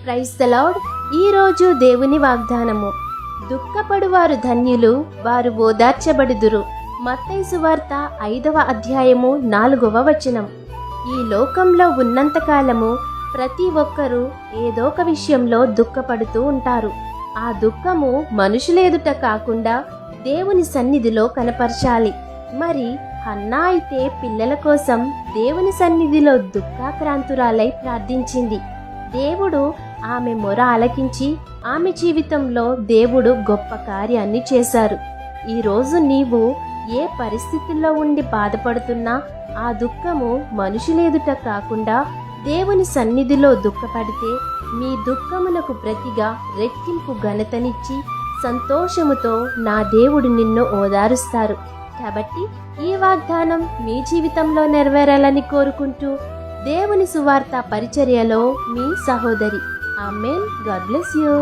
Praise the lord. ఈరోజు దేవుని వాగ్దానము, దుఃఖపడువారు ధన్యులు, వారు ఓదార్చబడుదురు. మత్తయి సువార్త 5వ అధ్యాయము 4వ వచనం. ఈ లోకంలో ఉన్నంతకాలము ప్రతి ఒక్కరూ ఏదో ఒక విషయంలో దుఃఖపడుతూ ఉంటారు. ఆ దుఃఖము మనుషులేదుట కాకుండా దేవుని సన్నిధిలో కనపరచాలి. మరి హన్నా అయితే పిల్లల కోసం దేవుని సన్నిధిలో దుఃఖాక్రాంతురాలై ప్రార్థించింది. దేవుడు ఆమె మొర ఆలకించి ఆమె జీవితంలో దేవుడు గొప్ప కార్యాన్ని చేశారు. ఈరోజు నీవు ఏ పరిస్థితుల్లో ఉండి బాధపడుతున్నా ఆ దుఃఖము మనుషులేదుట కాకుండా దేవుని సన్నిధిలో దుఃఖపడితే మీ దుఃఖమునకు ప్రతిగా రెట్టింపు ఘనతనిచ్చి సంతోషముతో నా దేవుడు నిన్ను ఓదారుస్తారు. కాబట్టి ఈ వాగ్దానం మీ జీవితంలో నెరవేరాలని కోరుకుంటూ దేవుని సువార్త పరిచర్యలో మీ సహోదరి. ఆమేన్. God bless you.